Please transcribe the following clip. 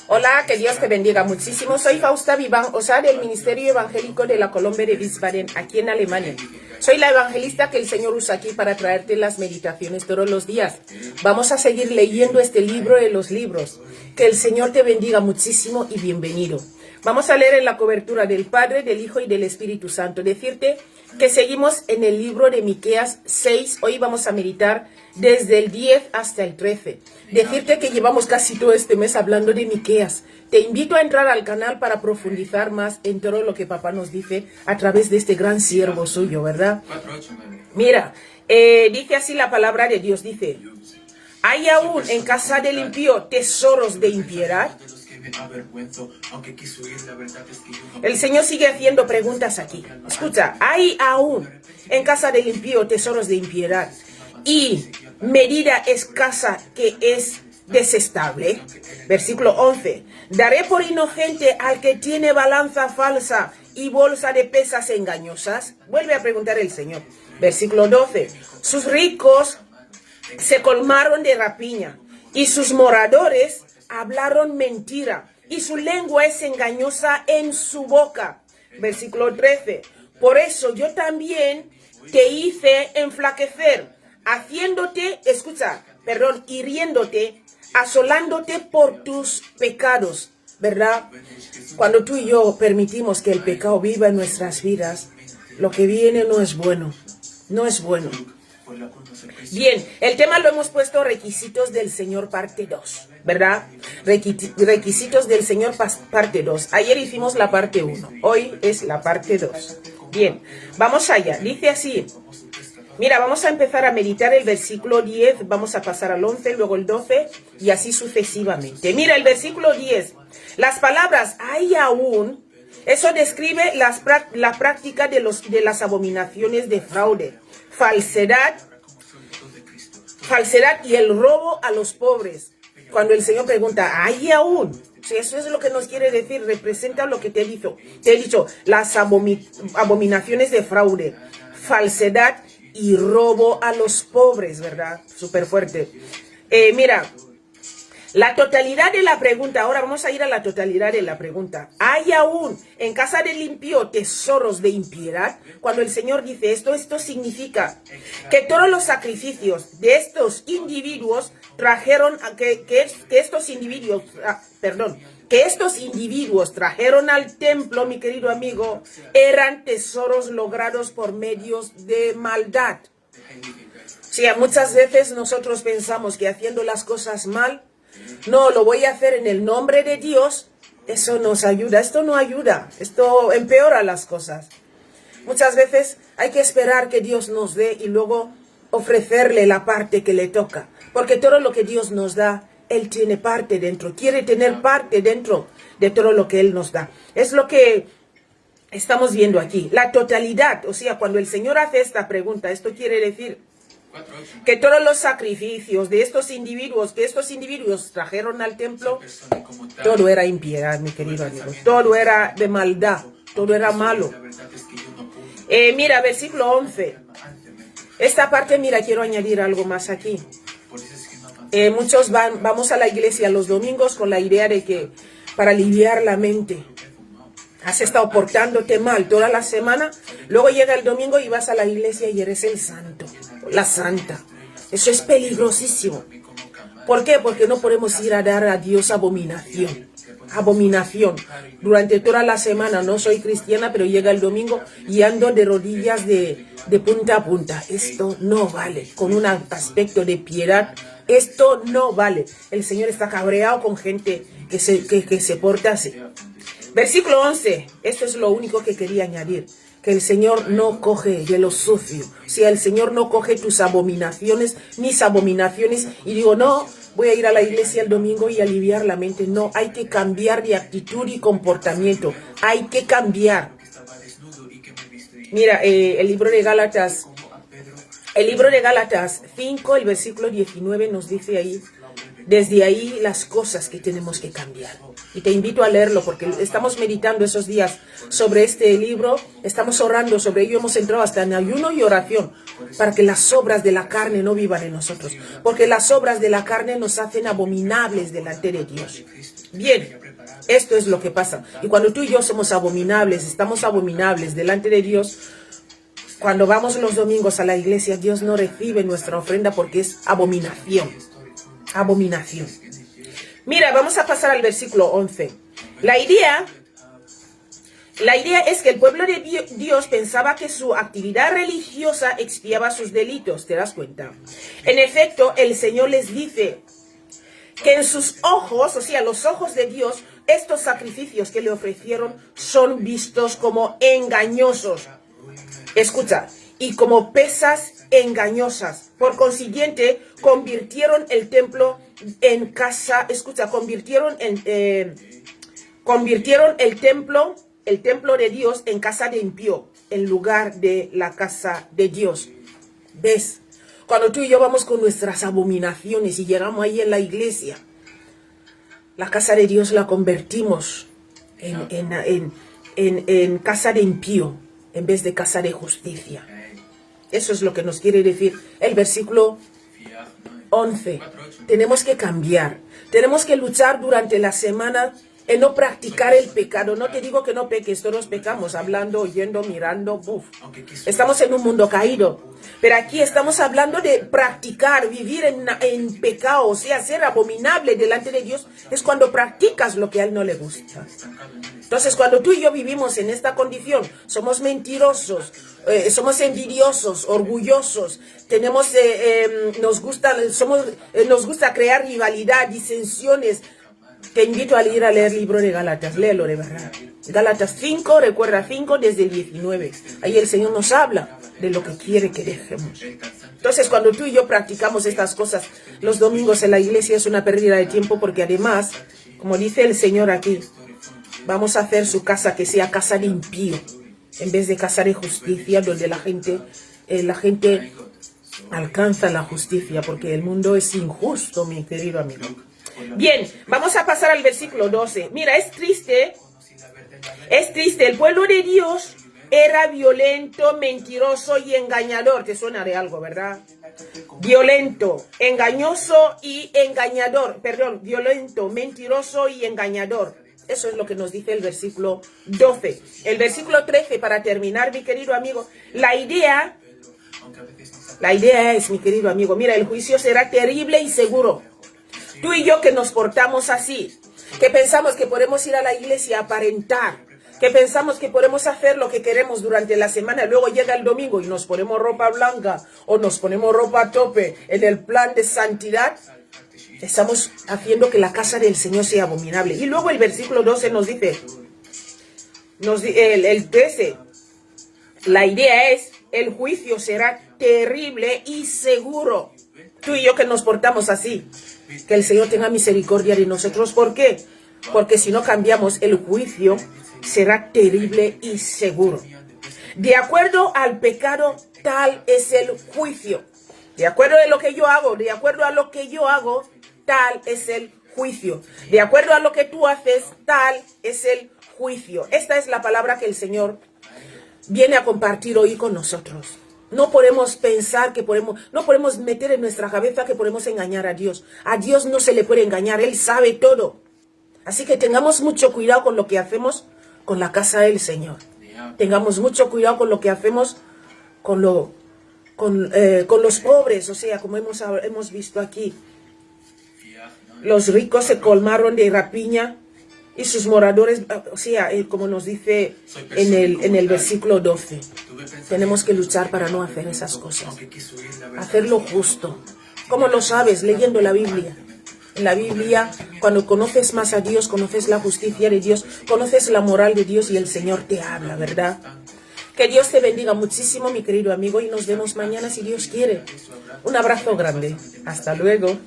Hola, que Dios te bendiga muchísimo. Soy Fausta Vivan Osar del Ministerio Evangélico de la Colombe de Wiesbaden, aquí en Alemania. Soy la evangelista que el Señor usa aquí para traerte las meditaciones todos los días. Vamos a seguir leyendo este libro de los libros. Que el Señor te bendiga muchísimo y bienvenido. Vamos a leer en la cobertura del Padre, del Hijo y del Espíritu Santo. Decirte que seguimos en el libro de Miqueas 6. Hoy vamos a meditar desde el 10 hasta el 13. Decirte que llevamos casi todo este mes hablando de Miqueas. Te invito a entrar al canal para profundizar más en todo lo que papá nos dice a través de este gran siervo suyo, ¿verdad? Mira, dice así la palabra de Dios, dice: ¿hay aún en casa del impío tesoros de impiedad? El Señor sigue haciendo preguntas aquí. Escucha, ¿hay aún en casa del impío tesoros de impiedad y medida escasa que es desestable? Versículo 11. ¿Daré por inocente al que tiene balanza falsa y bolsa de pesas engañosas? Vuelve a preguntar el Señor. Versículo 12. Sus ricos se colmaron de rapiña y sus moradores hablaron mentira, y su lengua es engañosa en su boca. Versículo 13. Por eso yo también te hice enflaquecer, hiriéndote, asolándote por tus pecados, ¿verdad? Cuando tú y yo permitimos que el pecado viva en nuestras vidas, lo que viene no es bueno, no es bueno. Bien, el tema lo hemos puesto requisitos del Señor parte 2, ¿verdad? Requisitos del Señor parte 2. Ayer hicimos la parte 1, hoy es la parte 2. Bien, vamos allá. Dice así. Mira, vamos a empezar a meditar el versículo 10, vamos a pasar al 11, luego el 12 y así sucesivamente. Mira, el versículo 10. Las palabras "hay aún", eso describe la práctica de las abominaciones de fraude, falsedad y el robo a los pobres. Cuando el Señor pregunta, ¿hay aún? Sí, eso es lo que nos quiere decir, representa lo que te he dicho. Te he dicho, las abominaciones de fraude, falsedad y robo a los pobres, ¿verdad? Súper fuerte. Mira, la totalidad de la pregunta, ahora vamos a ir a la totalidad de la pregunta. ¿Hay aún en casa del impío tesoros de impiedad? Cuando el Señor dice esto significa que todos los sacrificios de estos individuos trajeron, que estos individuos trajeron al templo, mi querido amigo, eran tesoros logrados por medios de maldad. Sí, muchas veces nosotros pensamos que haciendo las cosas mal, no, lo voy a hacer en el nombre de Dios. Eso nos ayuda. Esto no ayuda. Esto empeora las cosas. Muchas veces hay que esperar que Dios nos dé y luego ofrecerle la parte que le toca. Porque todo lo que Dios nos da, Él tiene parte dentro. Quiere tener parte dentro de todo lo que Él nos da. Es lo que estamos viendo aquí. La totalidad. O sea, cuando el Señor hace esta pregunta, esto quiere decir que todos los sacrificios de estos individuos, que estos individuos trajeron al templo, todo era impiedad, mi querido amigo. Todo era de maldad, todo era malo. Mira, versículo 11. Esta parte, mira, quiero añadir algo más aquí. Muchos vamos a la iglesia los domingos con la idea de que para aliviar la mente. Has estado portándote mal toda la semana, luego llega el domingo y vas a la iglesia y eres el santo, la santa. Eso es peligrosísimo. ¿Por qué? Porque no podemos ir a dar a Dios abominación. Abominación. Durante toda la semana no soy cristiana, pero llega el domingo y ando de rodillas de punta a punta. Esto no vale. Con un aspecto de piedad, esto no vale. El Señor está cabreado con gente que se porta así. Versículo 11, esto es lo único que quería añadir, que el Señor no coge de lo sucio, si el Señor no coge tus abominaciones, mis abominaciones, y digo, no, voy a ir a la iglesia el domingo y aliviar la mente. No, hay que cambiar de actitud y comportamiento, hay que cambiar. Mira, el libro de Gálatas 5, el versículo 19 nos dice ahí, Desde ahí las cosas que tenemos que cambiar. Y te invito a leerlo porque estamos meditando esos días sobre este libro, estamos orando sobre ello, hemos entrado hasta en ayuno y oración para que las obras de la carne no vivan en nosotros. Porque las obras de la carne nos hacen abominables delante de Dios. Bien, esto es lo que pasa. Y cuando tú y yo somos abominables, estamos abominables delante de Dios, cuando vamos los domingos a la iglesia, Dios no recibe nuestra ofrenda porque es abominación. Abominación. Mira, vamos a pasar al versículo 11. La idea es que el pueblo de Dios pensaba que su actividad religiosa expiaba sus delitos, ¿te das cuenta? En efecto, el Señor les dice que en sus ojos, o sea, los ojos de Dios, estos sacrificios que le ofrecieron son vistos como engañosos. Escucha, y como pesas engañosas. Por consiguiente, convirtieron el templo en casa, escucha, convirtieron el templo de Dios en casa de impío, en lugar de la casa de Dios. ¿Ves? Cuando tú y yo vamos con nuestras abominaciones y llegamos ahí en la iglesia, la casa de Dios la convertimos en casa de impío, en vez de casa de justicia. Eso es lo que nos quiere decir el versículo 11. Tenemos que cambiar. Tenemos que luchar durante la semana en no practicar el pecado. No te digo que no peques, todos pecamos, hablando, oyendo, mirando. Estamos en un mundo caído. Pero aquí estamos hablando de practicar, vivir en pecado, o sea, ser abominable delante de Dios. Es cuando practicas lo que a Él no le gusta. Entonces, cuando tú y yo vivimos en esta condición, somos mentirosos, somos envidiosos, orgullosos, nos gusta crear rivalidad, disensiones. Te invito a ir a leer el libro de Gálatas, léelo de verdad. Gálatas 5, recuerda 5 desde el 19. Ahí el Señor nos habla de lo que quiere que dejemos. Entonces, cuando tú y yo practicamos estas cosas, los domingos en la iglesia es una pérdida de tiempo porque además, como dice el Señor aquí, vamos a hacer su casa que sea casa de impío, en vez de casa de justicia, donde la gente alcanza la justicia, porque el mundo es injusto, mi querido amigo. Bien, vamos a pasar al versículo 12. Mira, es triste, el pueblo de Dios era violento, mentiroso y engañador. Te suena de algo, ¿verdad? Violento, engañoso y engañador. Perdón, violento, mentiroso y engañador. Eso es lo que nos dice el versículo 12. El versículo 13, para terminar, mi querido amigo, la idea es, mi querido amigo, mira, el juicio será terrible y seguro. Tú y yo que nos portamos así, que pensamos que podemos ir a la iglesia a aparentar, que pensamos que podemos hacer lo que queremos durante la semana, luego llega el domingo y nos ponemos ropa blanca o nos ponemos ropa a tope en el plan de santidad, estamos haciendo que la casa del Señor sea abominable. Y luego el versículo 12 nos dice, el 13, la idea es, el juicio será terrible y seguro. Tú y yo que nos portamos así, que el Señor tenga misericordia de nosotros. ¿Por qué? Porque si no cambiamos, el juicio será terrible y seguro. De acuerdo al pecado, tal es el juicio. De acuerdo a lo que yo hago, tal es el juicio. De acuerdo a lo que tú haces, tal es el juicio. Esta es la palabra que el Señor viene a compartir hoy con nosotros. No podemos pensar no podemos meter en nuestra cabeza que podemos engañar a Dios. A Dios no se le puede engañar, Él sabe todo. Así que tengamos mucho cuidado con lo que hacemos con la casa del Señor. Tengamos mucho cuidado con lo que hacemos con los pobres, o sea, como hemos visto aquí. Los ricos se colmaron de rapiña y sus moradores, o sea, como nos dice en el versículo 12. Tenemos que luchar para no hacer esas cosas. Hacer lo justo. ¿Cómo lo sabes? Leyendo la Biblia. En la Biblia, cuando conoces más a Dios, conoces la justicia de Dios, conoces la moral de Dios y el Señor te habla, ¿verdad? Que Dios te bendiga muchísimo, mi querido amigo, y nos vemos mañana si Dios quiere. Un abrazo grande. Hasta luego.